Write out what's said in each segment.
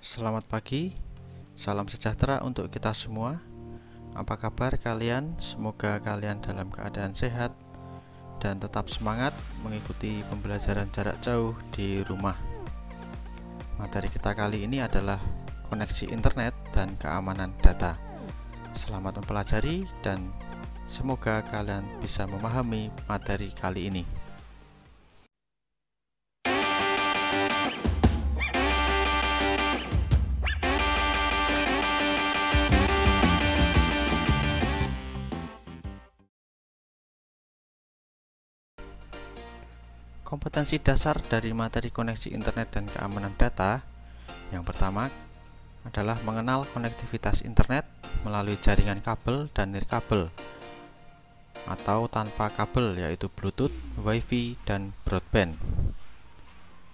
Selamat pagi, salam sejahtera untuk kita semua. Apa kabar kalian? Semoga kalian dalam keadaan sehat dan tetap semangat mengikuti pembelajaran jarak jauh di rumah. Materi kita kali ini adalah koneksi internet dan keamanan data. Selamat mempelajari dan semoga kalian bisa memahami materi kali ini. Kompetensi dasar dari materi koneksi internet dan keamanan data. Yang pertama adalah mengenal konektivitas internet melalui jaringan kabel dan nirkabel atau tanpa kabel, yaitu Bluetooth, Wi-Fi, dan broadband.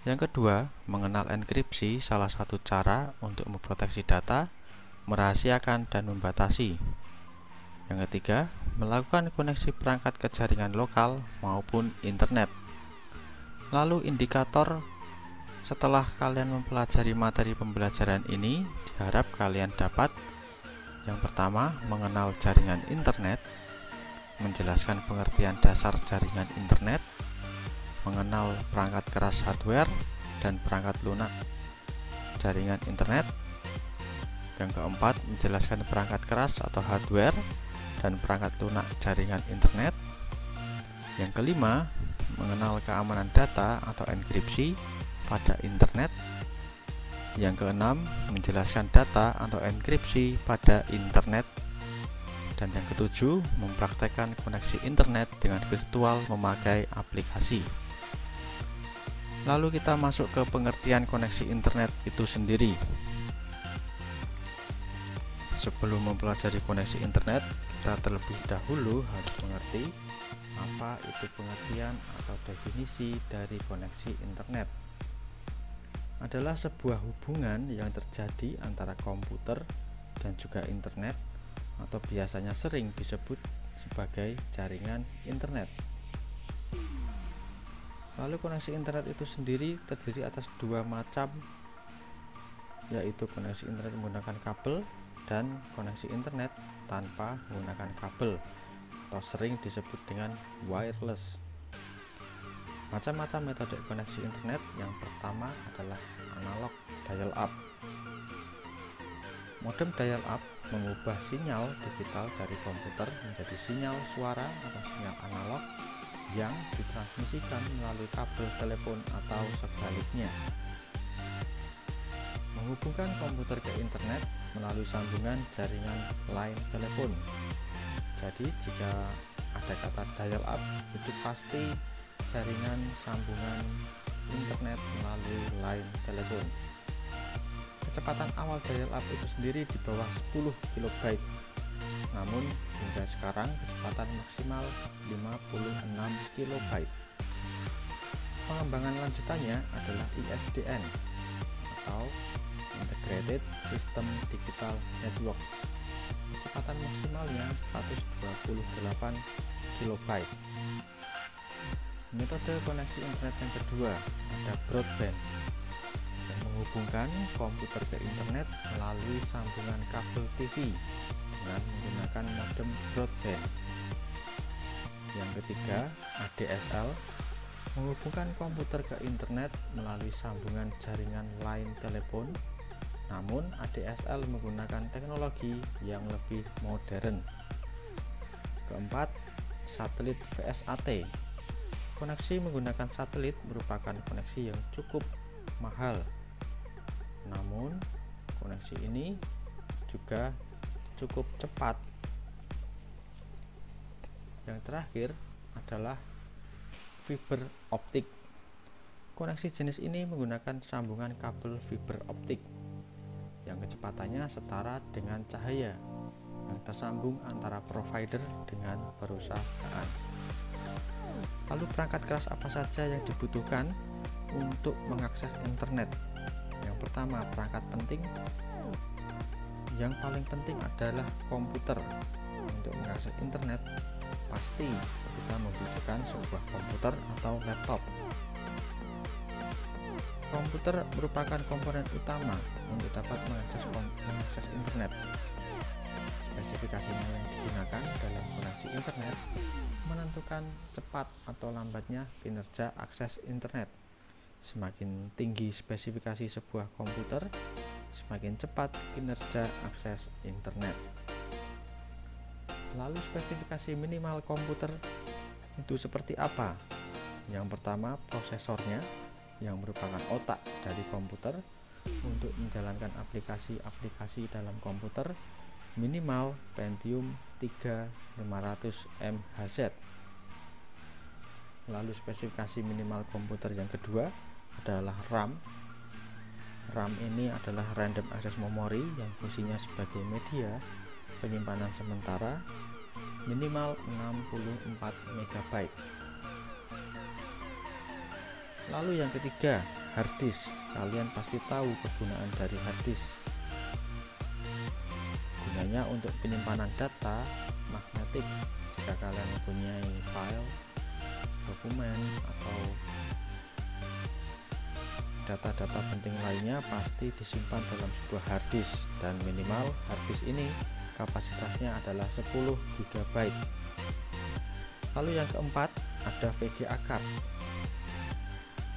Yang kedua, mengenal enkripsi, salah satu cara untuk memproteksi data, merahasiakan, dan membatasi. Yang ketiga, melakukan koneksi perangkat ke jaringan lokal maupun internet. Lalu indikator setelah kalian mempelajari materi pembelajaran ini, diharap kalian dapat yang pertama, mengenal jaringan internet, menjelaskan pengertian dasar jaringan internet, mengenal perangkat keras hardware dan perangkat lunak jaringan internet. Yang keempat, menjelaskan perangkat keras atau hardware dan perangkat lunak jaringan internet. Yang kelima, mengenal keamanan data atau enkripsi pada internet. Yang keenam, menjelaskan data atau enkripsi pada internet. Dan yang ketujuh, mempraktekkan koneksi internet dengan virtual memakai aplikasi. Lalu kita masuk ke pengertian koneksi internet itu sendiri. Sebelum mempelajari koneksi internet, kita terlebih dahulu harus mengerti apa itu pengertian atau definisi dari koneksi internet. Adalah sebuah hubungan yang terjadi antara komputer dan juga internet, atau biasanya sering disebut sebagai jaringan internet. Lalu koneksi internet itu sendiri terdiri atas dua macam, yaitu koneksi internet menggunakan kabel dan koneksi internet tanpa menggunakan kabel, atau sering disebut dengan wireless. Macam-macam metode koneksi internet. Yang pertama adalah analog dial-up. Modem dial-up mengubah sinyal digital dari komputer menjadi sinyal suara atau sinyal analog yang ditransmisikan melalui kabel telepon atau sebaliknya. Menghubungkan komputer ke internet melalui sambungan jaringan line telepon. Jadi jika ada kata dial-up, itu pasti jaringan sambungan internet melalui line telepon. Kecepatan awal dial-up itu sendiri di bawah 10 KB. Namun hingga sekarang kecepatan maksimal 56 KB. Pengembangan lanjutannya adalah ISDN atau Integrated System Digital Network. Kecepatan maksimalnya 128 KB. Metode koneksi internet yang kedua ada broadband, yang menghubungkan komputer ke internet melalui sambungan kabel TV dengan menggunakan modem broadband. Yang ketiga, ADSL, menghubungkan komputer ke internet melalui sambungan jaringan line telepon. Namun ADSL menggunakan teknologi yang lebih modern. Keempat, satelit VSAT. Koneksi menggunakan satelit merupakan koneksi yang cukup mahal. Namun koneksi ini juga cukup cepat. Yang terakhir adalah fiber optik. Koneksi jenis ini menggunakan sambungan kabel fiber optik yang kecepatannya setara dengan cahaya yang tersambung antara provider dengan perusahaan. Lalu perangkat keras apa saja yang dibutuhkan untuk mengakses internet? Yang pertama, perangkat penting. Yang paling penting adalah komputer. Untuk mengakses internet pasti kita membutuhkan sebuah komputer atau laptop. Komputer merupakan komponen utama untuk dapat mengakses internet. Spesifikasinya yang digunakan dalam koneksi internet menentukan cepat atau lambatnya kinerja akses internet. Semakin tinggi spesifikasi sebuah komputer, semakin cepat kinerja akses internet. Lalu spesifikasi minimal komputer itu seperti apa? Yang pertama, prosesornya yang merupakan otak dari komputer untuk menjalankan aplikasi-aplikasi dalam komputer minimal Pentium 3 500 MHz. Lalu spesifikasi minimal komputer yang kedua adalah RAM. RAM ini adalah Random Access Memory yang fungsinya sebagai media penyimpanan sementara minimal 64 MB. Lalu yang ketiga, hard disk. Kalian pasti tahu kegunaan dari hard disk. Gunanya untuk penyimpanan data magnetik. Jika kalian mempunyai file, dokumen, atau data-data penting lainnya pasti disimpan dalam sebuah hard disk, dan minimal hard disk ini kapasitasnya adalah 10 GB. Lalu yang keempat, ada VGA card.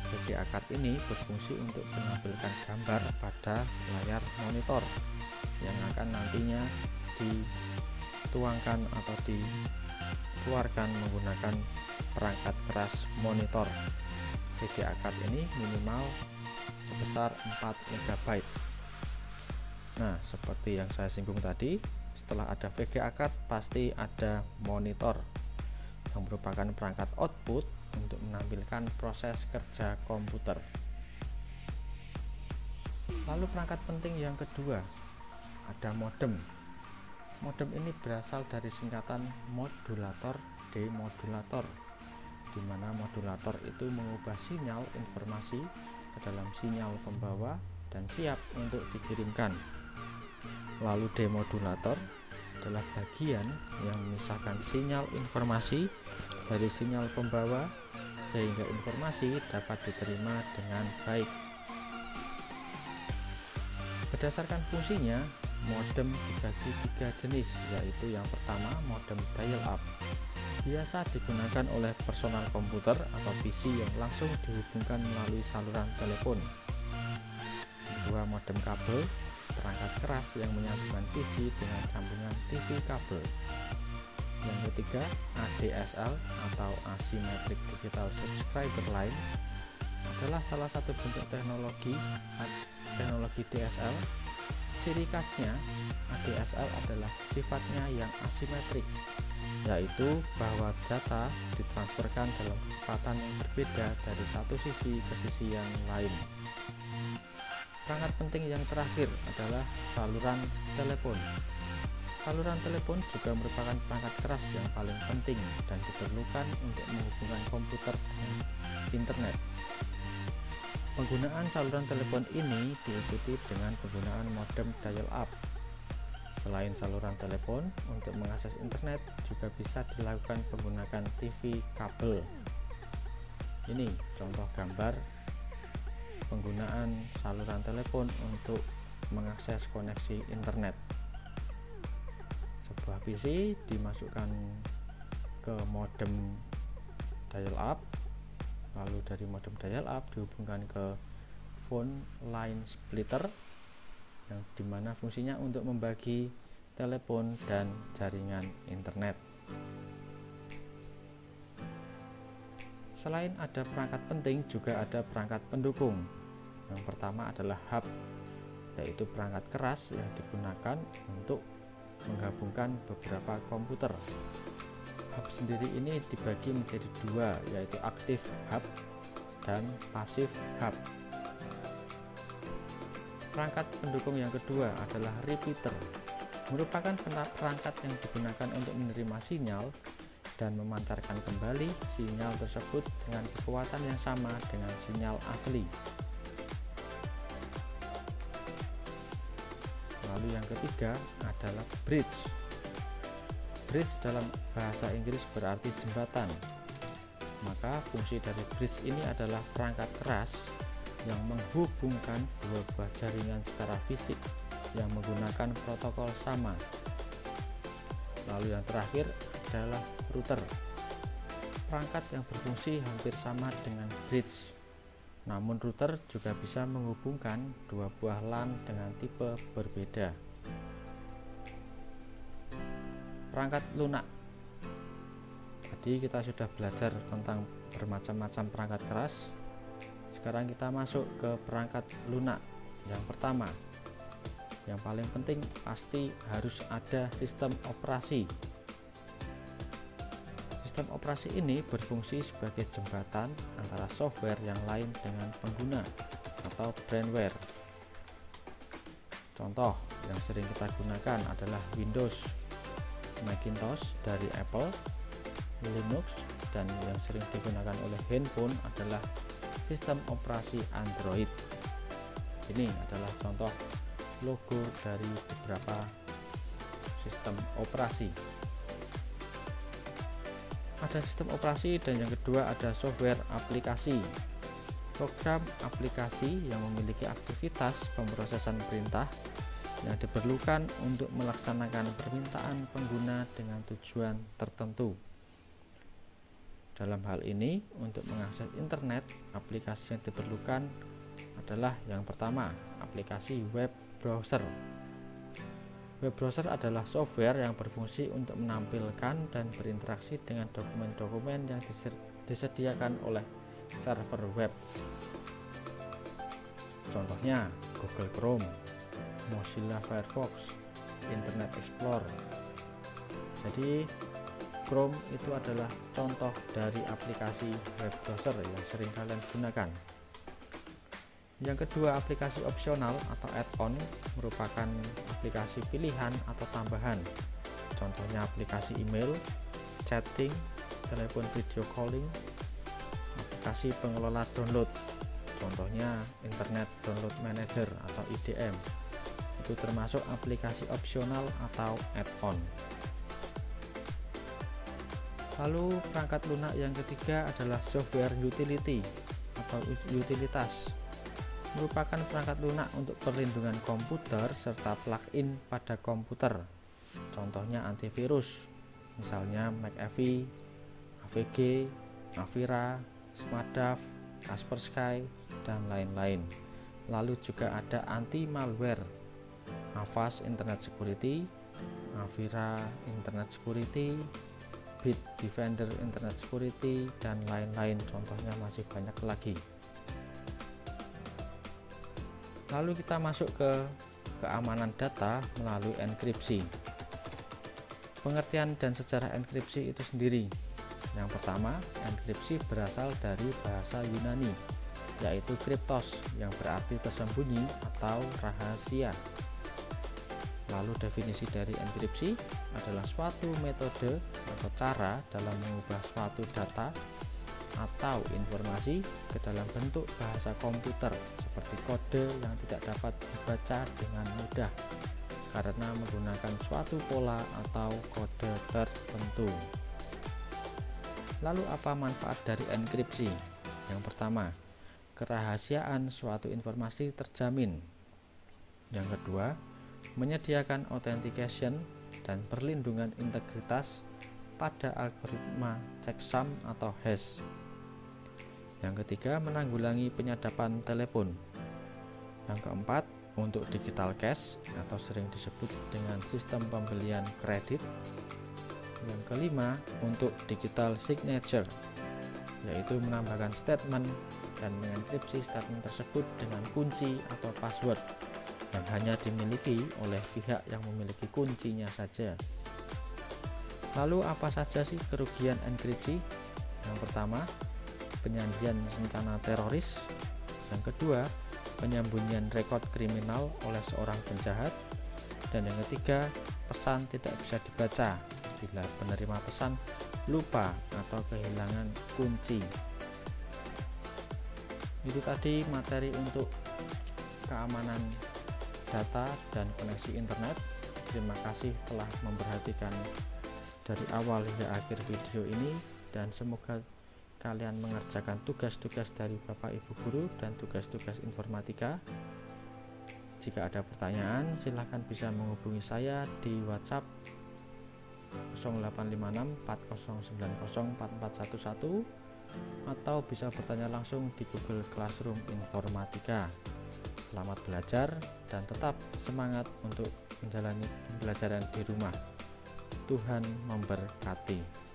VGA card ini berfungsi untuk menampilkan gambar pada layar monitor yang akan nantinya dituangkan atau dikeluarkan menggunakan perangkat keras monitor. VGA card ini minimal sebesar 4 MB. Nah, seperti yang saya singgung tadi, setelah ada VGA card pasti ada monitor yang merupakan perangkat output untuk menampilkan proses kerja komputer. Lalu perangkat penting yang kedua, ada modem. Modem ini berasal dari singkatan modulator demodulator, di mana modulator itu mengubah sinyal informasi ke dalam sinyal pembawa dan siap untuk dikirimkan. Lalu demodulator adalah bagian yang memisahkan sinyal informasi dari sinyal pembawa sehingga informasi dapat diterima dengan baik. Berdasarkan fungsinya, modem dibagi 3 jenis, yaitu yang pertama modem dial-up. Biasa digunakan oleh personal komputer atau PC yang langsung dihubungkan melalui saluran telepon. Kedua, modem kabel, perangkat keras yang menyambungkan PC dengan sambungan TV kabel. Yang ketiga, ADSL atau Asymmetric Digital Subscriber Line adalah salah satu bentuk teknologi DSL. Ciri khasnya, ADSL adalah sifatnya yang asimetrik, yaitu bahwa data ditransferkan dalam kecepatan yang berbeda dari satu sisi ke sisi yang lain. Perangkat penting yang terakhir adalah saluran telepon. Saluran telepon juga merupakan perangkat keras yang paling penting dan diperlukan untuk menghubungkan komputer dengan internet. Penggunaan saluran telepon ini diikuti dengan penggunaan modem dial-up. Selain saluran telepon, untuk mengakses internet juga bisa dilakukan menggunakan TV kabel. Ini contoh gambar penggunaan saluran telepon untuk mengakses koneksi internet. Sebuah PC dimasukkan ke modem dial-up, lalu dari modem dial-up dihubungkan ke phone line splitter, yang dimana fungsinya untuk membagi telepon dan jaringan internet. Selain ada perangkat penting, juga ada perangkat pendukung. Yang pertama adalah hub, yaitu perangkat keras yang digunakan untuk menggabungkan beberapa komputer. Hub sendiri ini dibagi menjadi dua, yaitu aktif hub dan pasif hub. Perangkat pendukung yang kedua adalah repeater, merupakan perangkat yang digunakan untuk menerima sinyal dan memancarkan kembali sinyal tersebut dengan kekuatan yang sama dengan sinyal asli. Lalu yang ketiga adalah bridge. Bridge dalam bahasa Inggris berarti jembatan. Maka fungsi dari bridge ini adalah perangkat keras yang menghubungkan dua buah jaringan secara fisik yang menggunakan protokol sama. Lalu yang terakhir adalah router, perangkat yang berfungsi hampir sama dengan bridge. Namun router juga bisa menghubungkan dua buah LAN dengan tipe berbeda. Perangkat lunak. Tadi kita sudah belajar tentang bermacam-macam perangkat keras. Sekarang kita masuk ke perangkat lunak. Yang pertama, yang paling penting pasti harus ada sistem operasi. Sistem operasi ini berfungsi sebagai jembatan antara software yang lain dengan pengguna atau brandware. Contoh yang sering kita gunakan adalah Windows, Macintosh dari Apple, Linux, dan yang sering digunakan oleh handphone adalah sistem operasi Android. Ini adalah contoh logo dari beberapa sistem operasi. Ada sistem operasi dan yang kedua ada software aplikasi. Program aplikasi yang memiliki aktivitas pemrosesan perintah yang diperlukan untuk melaksanakan permintaan pengguna dengan tujuan tertentu. Dalam hal ini, untuk mengakses internet, aplikasi yang diperlukan adalah yang pertama, aplikasi web browser. Web browser adalah software yang berfungsi untuk menampilkan dan berinteraksi dengan dokumen-dokumen yang disediakan oleh server web. Contohnya Google Chrome, Mozilla Firefox, Internet Explorer. Jadi Chrome itu adalah contoh dari aplikasi web browser yang sering kalian gunakan. Yang kedua, aplikasi opsional atau add-on merupakan aplikasi pilihan atau tambahan. Contohnya aplikasi email, chatting, telepon video calling, aplikasi pengelola download. Contohnya Internet Download Manager atau IDM. Itu termasuk aplikasi opsional atau add-on. Lalu perangkat lunak yang ketiga adalah software utility atau utilitas. Merupakan perangkat lunak untuk perlindungan komputer serta plugin pada komputer. Contohnya antivirus, misalnya McAfee, AVG, Avira, Smartdav, Kaspersky, dan lain-lain. Lalu juga ada anti-malware, Avast Internet Security, Avira Internet Security, Bitdefender Internet Security, dan lain-lain. Contohnya masih banyak lagi. Lalu kita masuk ke keamanan data melalui enkripsi. Pengertian dan sejarah enkripsi itu sendiri. Yang pertama, enkripsi berasal dari bahasa Yunani, yaitu kriptos, yang berarti tersembunyi atau rahasia. Lalu definisi dari enkripsi adalah suatu metode atau cara dalam mengubah suatu data atau informasi ke dalam bentuk bahasa komputer seperti kode yang tidak dapat dibaca dengan mudah karena menggunakan suatu pola atau kode tertentu. Lalu apa manfaat dari enkripsi? Yang pertama, kerahasiaan suatu informasi terjamin. Yang kedua, menyediakan authentication dan perlindungan integritas pada algoritma checksum atau hash. Yang ketiga, menanggulangi penyadapan telepon. Yang keempat, untuk digital cash atau sering disebut dengan sistem pembelian kredit. Yang kelima, untuk digital signature, yaitu menambahkan statement dan mengenkripsi statement tersebut dengan kunci atau password yang hanya dimiliki oleh pihak yang memiliki kuncinya saja. Lalu apa saja sih kerugian enkripsi? Yang pertama, penyajian rencana teroris. Yang kedua, penyembunyian rekod kriminal oleh seorang penjahat. Dan yang ketiga, pesan tidak bisa dibaca bila penerima pesan lupa atau kehilangan kunci. Itu tadi materi untuk keamanan data dan koneksi internet. Terima kasih telah memperhatikan dari awal hingga akhir video ini, dan semoga kalian mengerjakan tugas-tugas dari Bapak Ibu Guru dan tugas-tugas informatika. Jika ada pertanyaan, silahkan bisa menghubungi saya di WhatsApp 0856 4090 4411 atau bisa bertanya langsung di Google Classroom Informatika. Selamat belajar dan tetap semangat untuk menjalani pembelajaran di rumah. Tuhan memberkati.